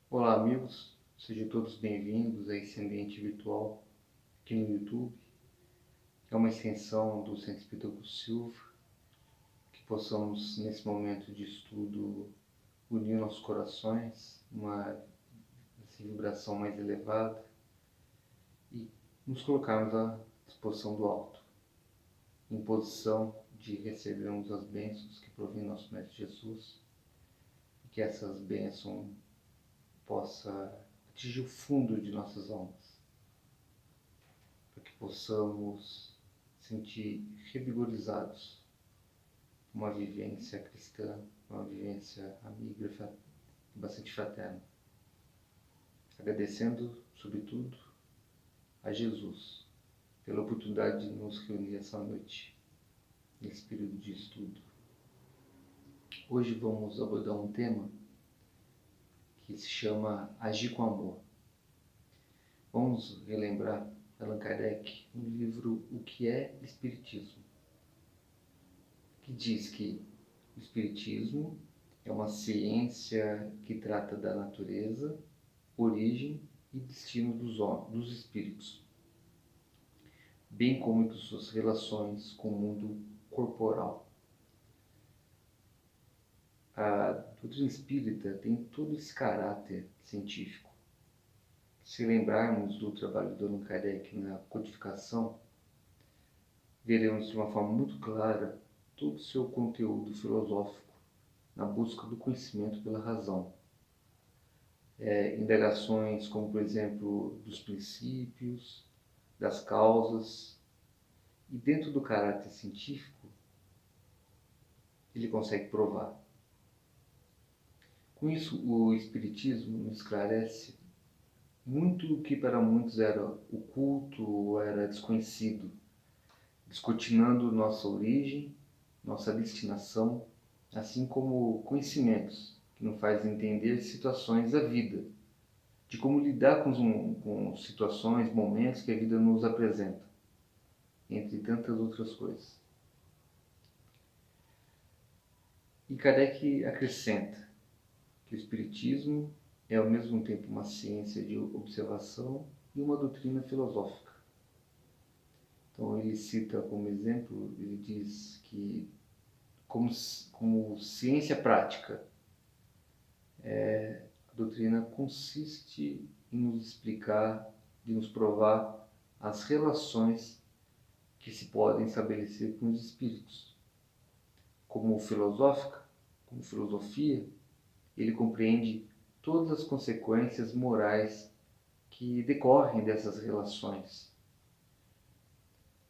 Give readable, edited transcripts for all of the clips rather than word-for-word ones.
Olá amigos, sejam todos bem-vindos a esse ambiente virtual aqui no YouTube. É uma extensão do Centro Espírita Augusto Silva, que possamos nesse momento de estudo unir nossos corações, uma vibração mais elevada e nos colocarmos à disposição do alto, em posição de recebermos as bênçãos que provém do nosso Mestre Jesus, e que essas bênçãos possam atingir o fundo de nossas almas, para que possamos sentir revigorizados uma vivência cristã, uma vivência amiga e bastante fraterna. Agradecendo, sobretudo, a Jesus pela oportunidade de nos reunir essa noite, nesse período de estudo. Hoje vamos abordar um tema que se chama Agir com Amor. Vamos relembrar Allan Kardec no livro O que é Espiritismo, que diz que o Espiritismo é uma ciência que trata da natureza, origem e destino dos espíritos, bem como de suas relações com o mundo corporal. A doutrina espírita tem todo esse caráter científico. Se lembrarmos do trabalho do Allan Kardec na codificação, veremos de uma forma muito clara todo o seu conteúdo filosófico na busca do conhecimento pela razão. Indagações como, por exemplo, dos princípios, das causas, e dentro do caráter científico, ele consegue provar. Com isso, o Espiritismo nos esclarece muito o que para muitos era oculto ou era desconhecido, descortinando nossa origem, nossa destinação, assim como conhecimentos que nos fazem entender situações da vida, de como lidar com situações, momentos que a vida nos apresenta, entre tantas outras coisas. E Kardec acrescenta que o Espiritismo é ao mesmo tempo uma ciência de observação e uma doutrina filosófica. Então ele cita como exemplo, ele diz que como ciência prática, a doutrina consiste em nos explicar, de nos provar as relações que se podem estabelecer com os espíritos. Como filosófica, como filosofia, ele compreende todas as consequências morais que decorrem dessas relações.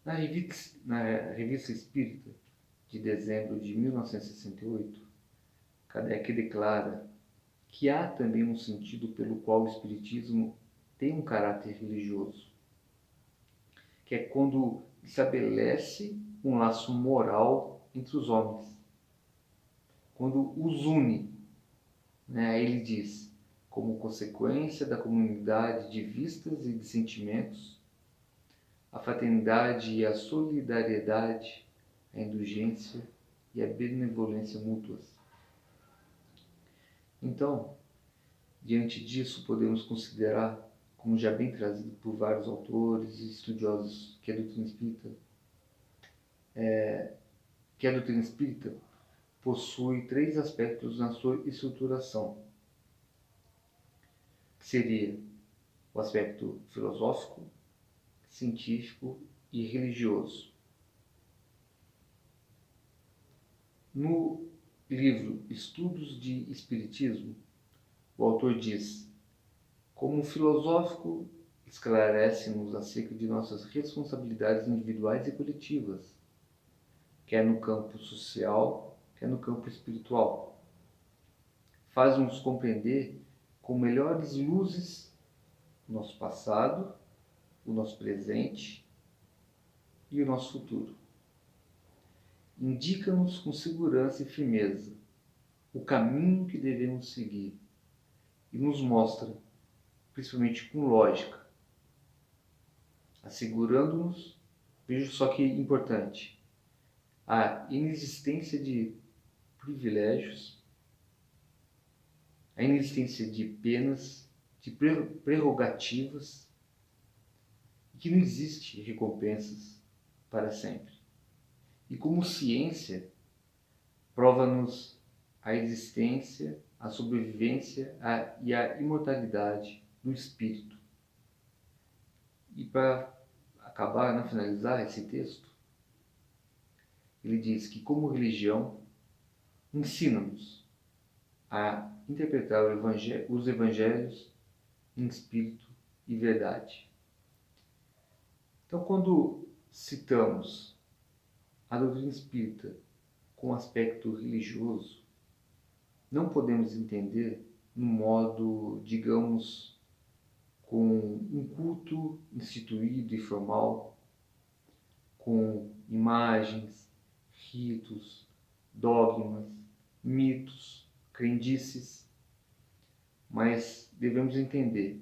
Na Revista Espírita, de dezembro de 1968, Kardec declara que há também um sentido pelo qual o Espiritismo tem um caráter religioso, que é quando estabelece um laço moral entre os homens, quando os une. Aí ele diz, como consequência da comunidade de vistas e de sentimentos, a fraternidade e a solidariedade, a indulgência e a benevolência mútuas. Então, diante disso, podemos considerar, como já bem trazido por vários autores e estudiosos, que a doutrina espírita possui três aspectos na sua estruturação, que seria o aspecto filosófico, científico e religioso. No livro Estudos de Espiritismo, o autor diz: como filosófico, esclarece-nos acerca de nossas responsabilidades individuais e coletivas, quer no campo social, quer no campo espiritual. Faz-nos compreender com melhores luzes o nosso passado, o nosso presente e o nosso futuro. Indica-nos com segurança e firmeza o caminho que devemos seguir e nos mostra, principalmente com lógica, assegurando-nos, veja só que importante, a inexistência de privilégios, a inexistência de penas, de prerrogativas, e que não existe recompensas para sempre. E como ciência, prova-nos a existência, a sobrevivência e a imortalidade do espírito. E para acabar, finalizar esse texto, ele diz que, como religião, ensina-nos a interpretar os evangelhos em espírito e verdade. Então, quando citamos a doutrina espírita com aspecto religioso, não podemos entender no modo, digamos, com um culto instituído e formal, com imagens, ritos, dogmas, mitos, crendices, mas devemos entender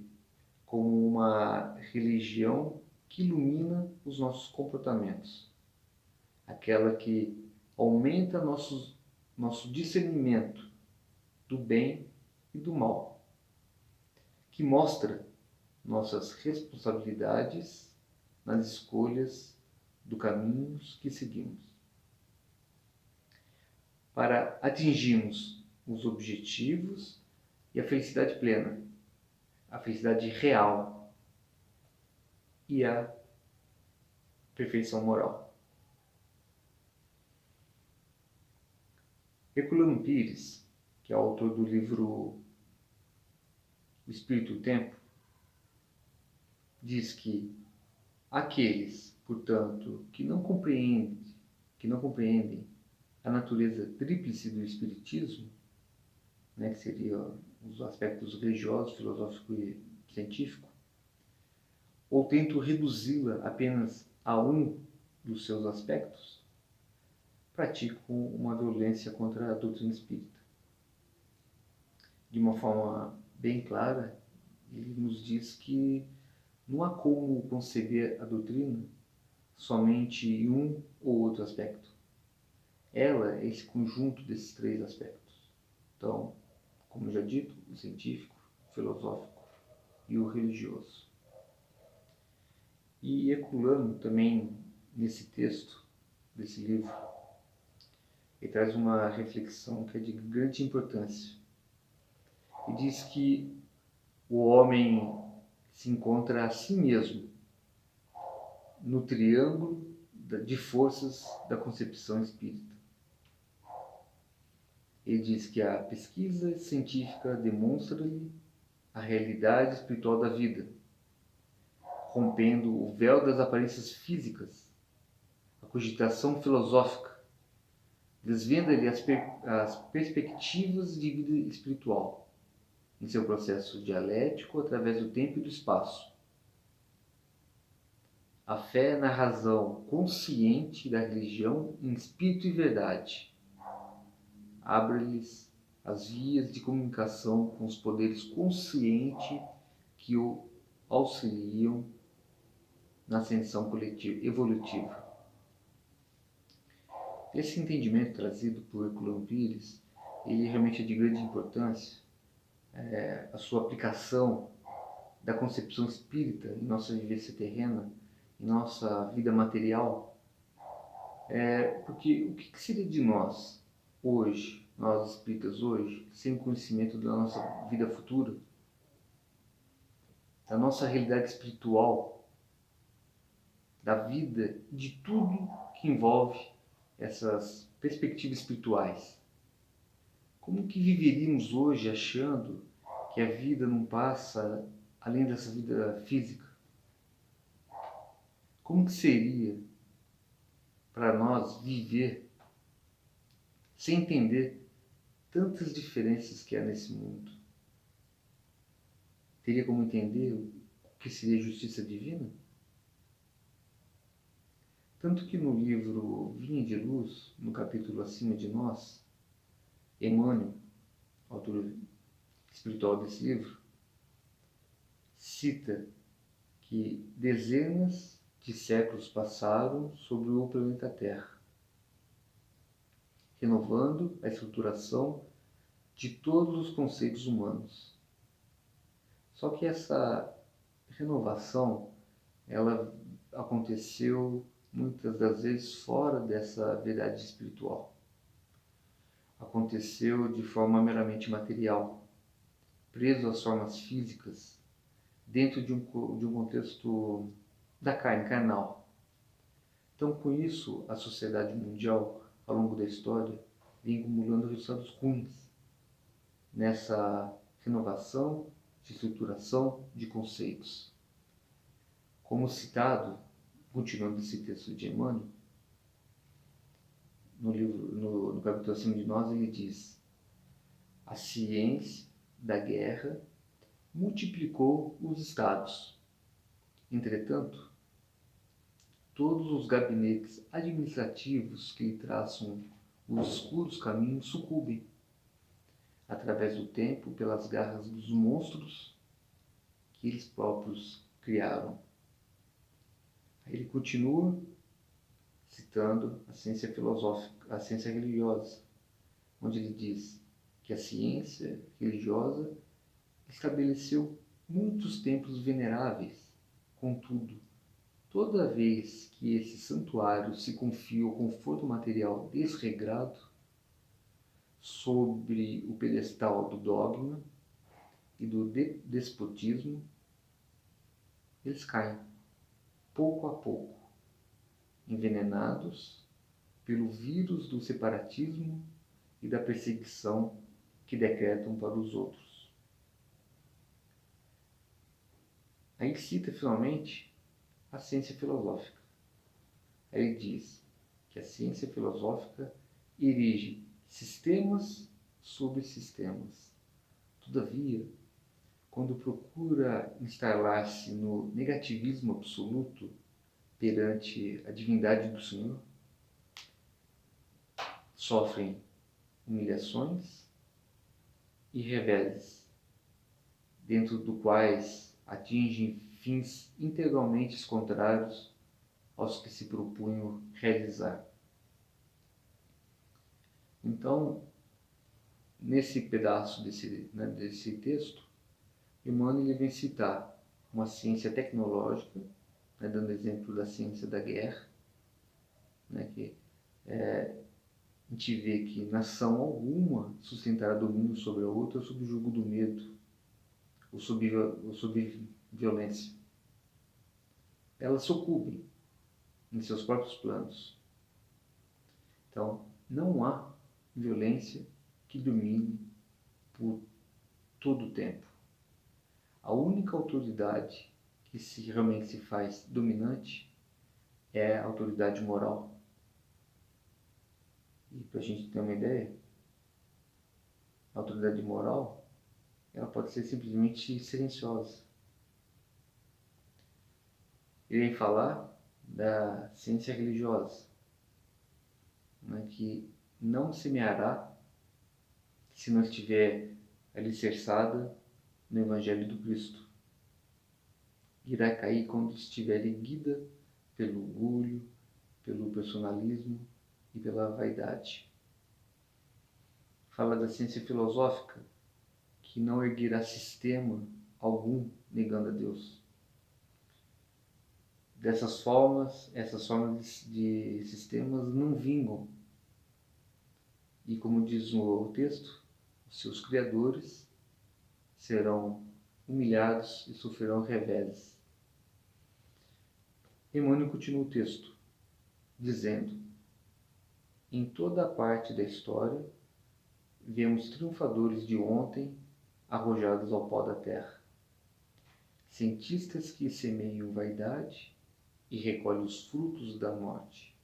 como uma religião que ilumina os nossos comportamentos, aquela que aumenta nosso discernimento do bem e do mal, que mostra nossas responsabilidades nas escolhas do caminho que seguimos. Para atingirmos os objetivos e a felicidade plena, a felicidade real e a perfeição moral. Herculano Pires, que é o autor do livro O Espírito e o Tempo, diz que aqueles, portanto, que não compreendem a natureza tríplice do Espiritismo, que seriam os aspectos religioso, filosófico e científico, ou tentam reduzi-la apenas a um dos seus aspectos, praticam uma violência contra a doutrina espírita. De uma forma bem clara, ele nos diz que não há como conceber a doutrina somente em um ou outro aspecto. Ela é esse conjunto desses três aspectos. Então, como já dito, o científico, o filosófico e o religioso. E Herculano também, nesse texto, desse livro, ele traz uma reflexão que é de grande importância. E diz que o homem se encontra a si mesmo no triângulo de forças da concepção espírita. Ele diz que a pesquisa científica demonstra-lhe a realidade espiritual da vida, rompendo o véu das aparências físicas. A cogitação filosófica desvenda-lhe as perspectivas de vida espiritual, em seu processo dialético através do tempo e do espaço. A fé na razão consciente da religião em espírito e verdade abre-lhes as vias de comunicação com os poderes conscientes que o auxiliam na ascensão coletiva, evolutiva. Esse entendimento trazido por Herculano Pires, ele realmente é de grande importância. A sua aplicação da concepção espírita em nossa vivência terrena, em nossa vida material, porque o que seria de nós hoje, nós espíritas hoje, sem o conhecimento da nossa vida futura, da nossa realidade espiritual, da vida, de tudo que envolve essas perspectivas espirituais? Como que viveríamos hoje achando que a vida não passa além dessa vida física? Como que seria para nós viver sem entender tantas diferenças que há nesse mundo? Teria como entender o que seria justiça divina? Tanto que no livro Vinha de Luz, no capítulo Acima de Nós, Emmanuel, autor espiritual desse livro, cita que dezenas de séculos passaram sobre o planeta Terra, renovando a estruturação de todos os conceitos humanos. Só que essa renovação, ela aconteceu muitas das vezes fora dessa verdade espiritual. Aconteceu de forma meramente material, preso às formas físicas, dentro de um contexto da carne, carnal. Então, com isso, a sociedade mundial, ao longo da história, vem acumulando resultados ruins nessa renovação de estruturação de conceitos. Como citado, continuando esse texto de Emmanuel, no capítulo Acima de Nós, ele diz: a ciência da guerra multiplicou os estados. Entretanto, todos os gabinetes administrativos que lhe traçam os escuros caminhos sucumbem, através do tempo, pelas garras dos monstros que eles próprios criaram. Aí ele continua citando a ciência filosófica, a ciência religiosa, onde ele diz que a ciência religiosa estabeleceu muitos templos veneráveis. Contudo, toda vez que esse santuário se confia ao conforto material desregrado, sobre o pedestal do dogma e do despotismo, eles caem, pouco a pouco, envenenados pelo vírus do separatismo e da perseguição que decretam para os outros. Aí cita finalmente a ciência filosófica. Aí ele diz que a ciência filosófica erige sistemas sobre sistemas. Todavia, quando procura instalar-se no negativismo absoluto perante a divindade do Senhor, sofrem humilhações e reveses, dentro do quais atingem fins integralmente contrários aos que se propunham realizar. Então, nesse pedaço desse texto, Emmanuel vem citar uma ciência tecnológica, dando exemplo da ciência da guerra, que a gente vê que nação alguma sustentará domínio sobre a outra sob o jugo do medo ou sob violência. Elas sucumbem em seus próprios planos. Então, não há violência que domine por todo o tempo. A única autoridade que realmente se faz dominante é a autoridade moral. E para a gente ter uma ideia, a autoridade moral, ela pode ser simplesmente silenciosa. Ele vem falar da ciência religiosa, que não semeará se não estiver alicerçada no Evangelho do Cristo. Irá cair quando estiver erguida pelo orgulho, pelo personalismo e pela vaidade. Fala da ciência filosófica, que não erguerá sistema algum negando a Deus. Essas formas de sistemas não vingam. E como diz o texto, os seus criadores serão humilhados e sofrerão reveses. Emmanuel continua o texto, dizendo: em toda a parte da história, vemos triunfadores de ontem arrojados ao pó da terra. Cientistas que semeiam vaidade e recolhem os frutos da morte.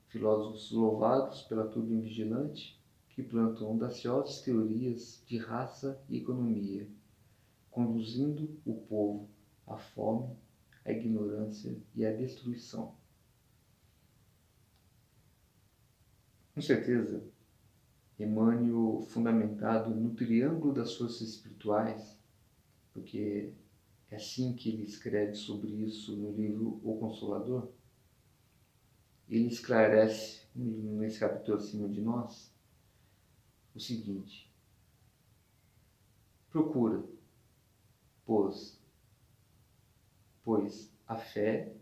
Filósofos louvados pela turba vigilante que plantam audaciosas teorias de raça e economia, conduzindo o povo à fome, à ignorância e à destruição. Com certeza, Emmanuel, fundamentado no triângulo das forças espirituais, porque É assim que ele escreve sobre isso no livro O Consolador. Ele esclarece, nesse capítulo acima de nós, o seguinte: procura, pois a fé,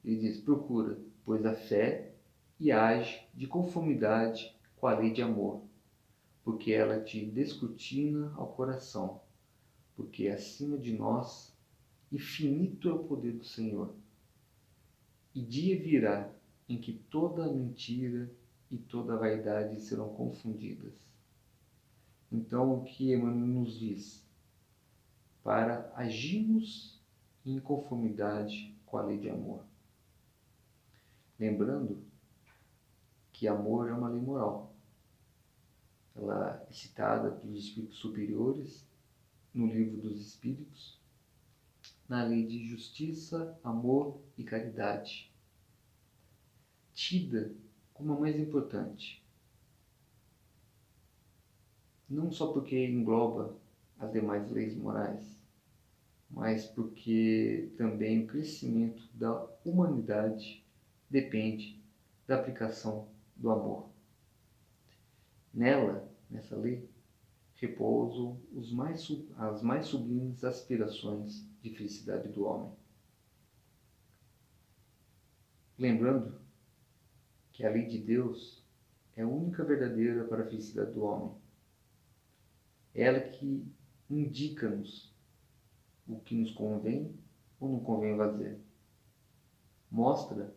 ele diz, procura, pois a fé e age de conformidade com a lei de amor, porque ela te descortina ao coração, porque acima de nós, infinito é o poder do Senhor. E dia virá em que toda mentira e toda vaidade serão confundidas. Então, o que Emmanuel nos diz? Para agirmos em conformidade com a lei de amor. Lembrando que amor é uma lei moral. Ela é citada pelos espíritos superiores no Livro dos Espíritos, na lei de justiça, amor e caridade, tida como a mais importante. Não só porque engloba as demais leis morais, mas porque também o crescimento da humanidade depende da aplicação do amor. Nessa lei, repousam as mais sublimes aspirações de felicidade do homem. Lembrando que a lei de Deus é a única verdadeira para a felicidade do homem. Ela que indica-nos o que nos convém ou não convém fazer. Mostra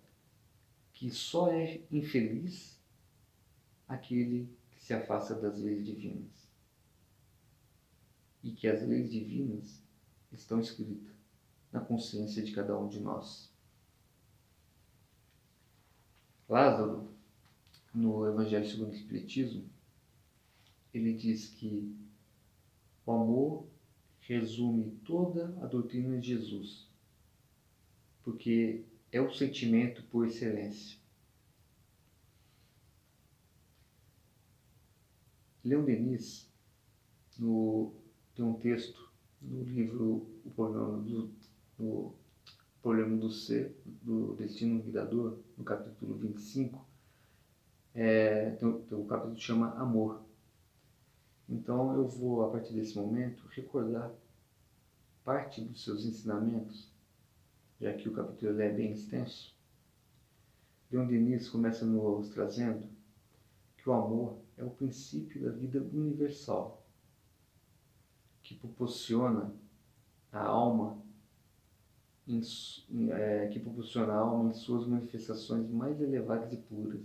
que só é infeliz aquele que se afasta das leis divinas. E que as leis divinas estão escritas na consciência de cada um de nós. Lázaro, no Evangelho segundo o Espiritismo, ele diz que o amor resume toda a doutrina de Jesus, porque é o sentimento por excelência. Leon Denis, tem um texto no livro O Problema do Ser, do Destino Guiador, no capítulo 25, o capítulo chama Amor. Então eu vou, a partir desse momento, recordar parte dos seus ensinamentos, já que o capítulo é bem extenso. Leon Denis começa nos trazendo que o amor é o princípio da vida universal, que proporciona a alma em suas manifestações mais elevadas e puras.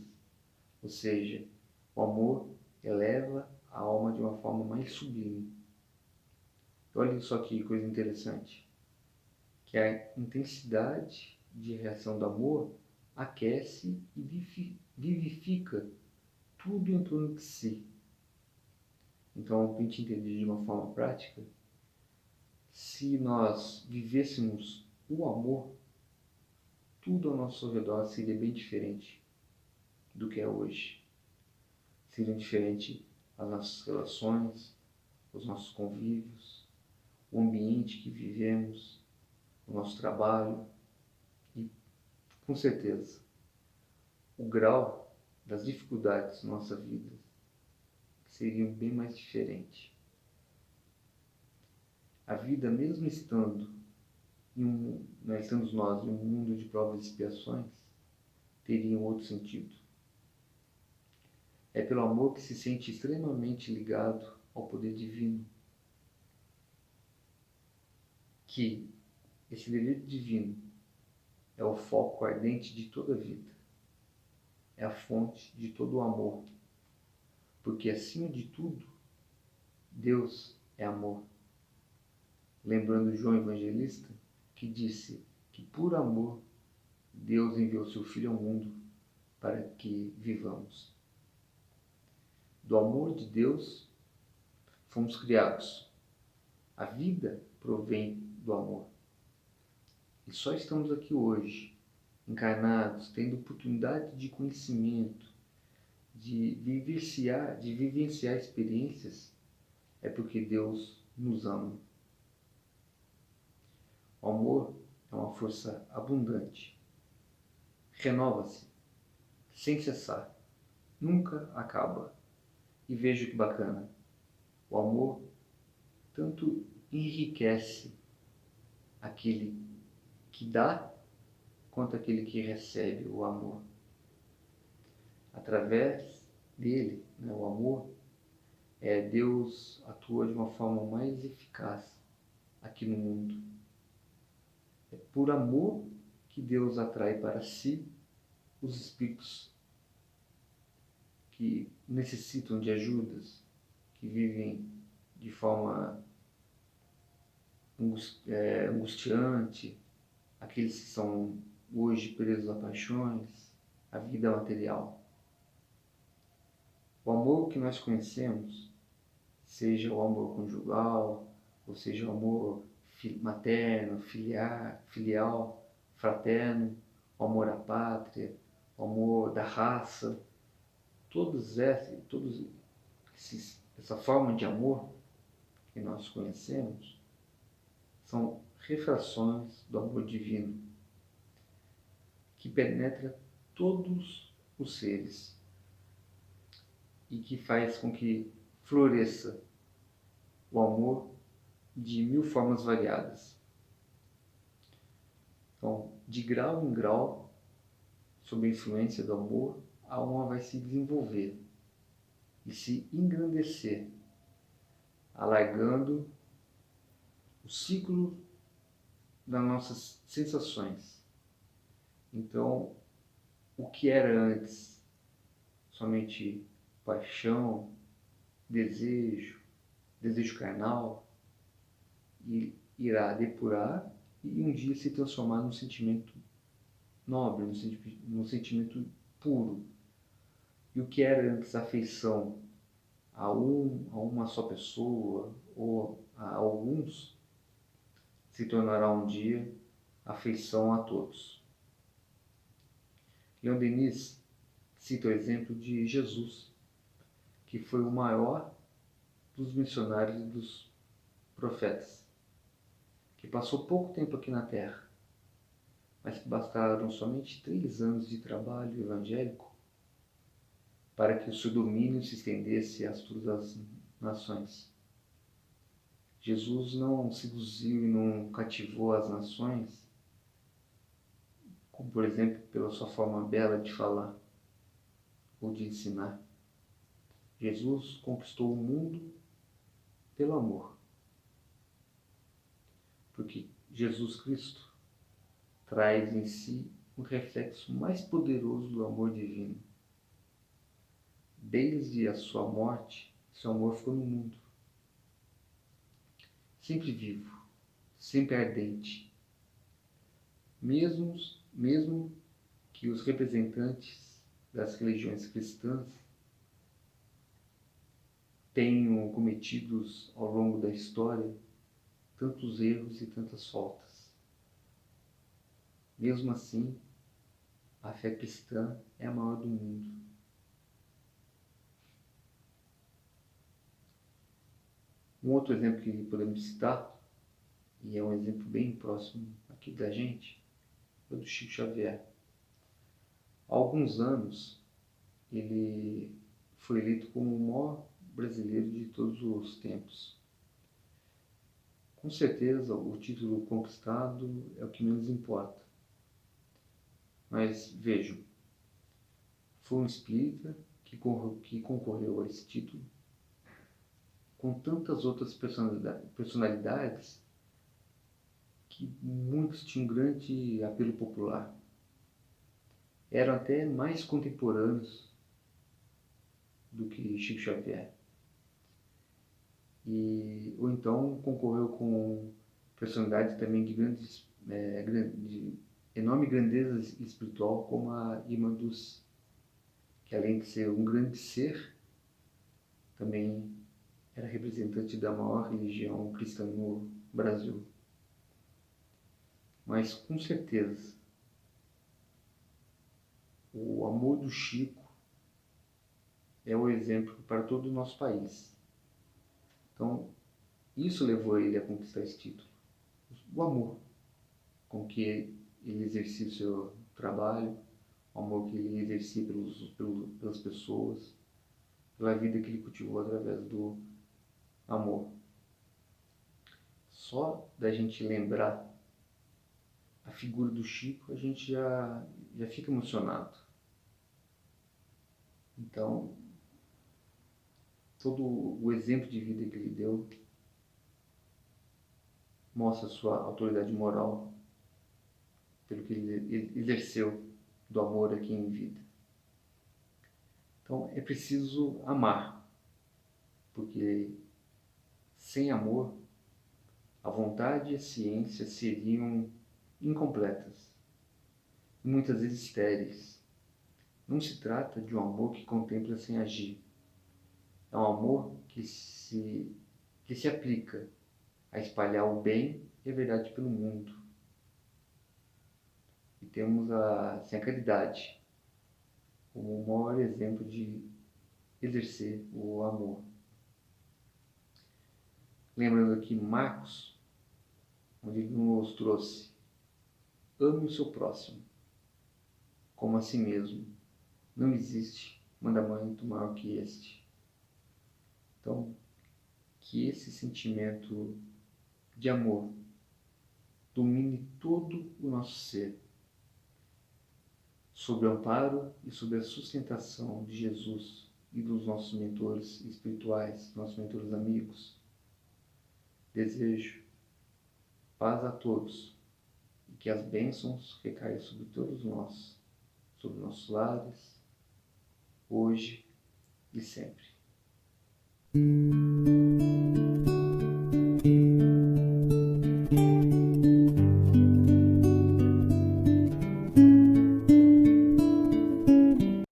Ou seja, o amor eleva a alma de uma forma mais sublime. Olha só que coisa interessante, que a intensidade de reação do amor aquece e vivifica tudo em torno de si. Então, para a gente entender de uma forma prática, se nós vivêssemos o amor, tudo ao nosso redor seria bem diferente do que é hoje. Seriam diferentes as nossas relações, os nossos convívios, o ambiente que vivemos, o nosso trabalho e, com certeza, o grau das dificuldades da nossa vida seriam bem mais diferentes. A vida, mesmo estando estamos nós em um mundo de provas e expiações, teria um outro sentido. É pelo amor que se sente extremamente ligado ao poder divino, que esse dever divino é o foco ardente de toda a vida, é a fonte de todo o amor, porque acima de tudo, Deus é amor. Lembrando João Evangelista, que disse que por amor Deus enviou seu Filho ao mundo para que vivamos. Do amor de Deus fomos criados. A vida provém do amor. E só estamos aqui hoje, encarnados, tendo oportunidade de conhecimento, de vivenciar experiências, é porque Deus nos ama. O amor é uma força abundante, renova-se, sem cessar, nunca acaba. E veja que bacana, o amor tanto enriquece aquele que dá, quanto aquele que recebe o amor. Através dele, né, o amor, Deus atua de uma forma mais eficaz aqui no mundo. É por amor que Deus atrai para si os espíritos que necessitam de ajudas, que vivem de forma angustiante, aqueles que são hoje presos a paixões, a vida material. O amor que nós conhecemos, seja o amor conjugal, ou seja o amor materno, filial, fraterno, o amor à pátria, o amor da raça, essa forma de amor que nós conhecemos são refrações do amor divino que penetra todos os seres e que faz com que floresça o amor de 1000 formas variadas. Então, de grau em grau, sob a influência do amor, a alma vai se desenvolver e se engrandecer, alargando o ciclo das nossas sensações. Então, o que era antes somente paixão, desejo carnal, e irá depurar e um dia se transformar num sentimento nobre, num sentimento puro. E o que era antes afeição a uma só pessoa ou a alguns, se tornará um dia afeição a todos. Leon Denis cita o exemplo de Jesus, que foi o maior dos missionários e dos profetas, que passou pouco tempo aqui na Terra, mas que bastaram somente 3 anos de trabalho evangélico para que o seu domínio se estendesse a todas as nações. Jesus não seduziu e não cativou as nações, como por exemplo pela sua forma bela de falar ou de ensinar. Jesus conquistou o mundo pelo amor. Porque Jesus Cristo traz em si o reflexo mais poderoso do amor divino. Desde a sua morte, seu amor ficou no mundo. Sempre vivo, sempre ardente. Mesmo que os representantes das religiões cristãs tenham cometidos ao longo da história tantos erros e tantas faltas. Mesmo assim, a fé cristã é a maior do mundo. Um outro exemplo que podemos citar, e é um exemplo bem próximo aqui da gente, é o do Chico Xavier. Há alguns anos, ele foi eleito como o maior brasileiro de todos os tempos. Com certeza, o título conquistado é o que menos importa. Mas vejam, foi um espírita que concorreu a esse título com tantas outras personalidades que muitos tinham grande apelo popular. Eram até mais contemporâneos do que Chico Xavier. Ou então concorreu com personalidades também de de enorme grandeza espiritual, como a Irmã Dulce, que além de ser um grande ser, também era representante da maior religião cristã no Brasil. Mas com certeza, o amor do Chico é o exemplo para todo o nosso país. Então, isso levou ele a conquistar esse título. O amor. com que ele exercia o seu trabalho, o amor que ele exercia pelas pessoas, pela vida que ele cultivou através do amor. Só da gente lembrar a figura do Chico, a gente já fica emocionado. Então, todo o exemplo de vida que ele deu mostra a sua autoridade moral pelo que ele exerceu do amor aqui em vida. Então, é preciso amar, porque sem amor, a vontade e a ciência seriam incompletas e muitas vezes estéreis. Não se trata de um amor que contempla sem agir. É um amor que se aplica a espalhar o bem e a verdade pelo mundo. E temos a caridade como o maior exemplo de exercer o amor. Lembrando aqui Marcos, onde ele nos trouxe: ame o seu próximo como a si mesmo. Não existe mandamento maior que este. Então, que esse sentimento de amor domine todo o nosso ser, sob o amparo e sob a sustentação de Jesus e dos nossos mentores espirituais, nossos mentores amigos. Desejo paz a todos e que as bênçãos recaiam sobre todos nós, sobre nossos lares, hoje e sempre.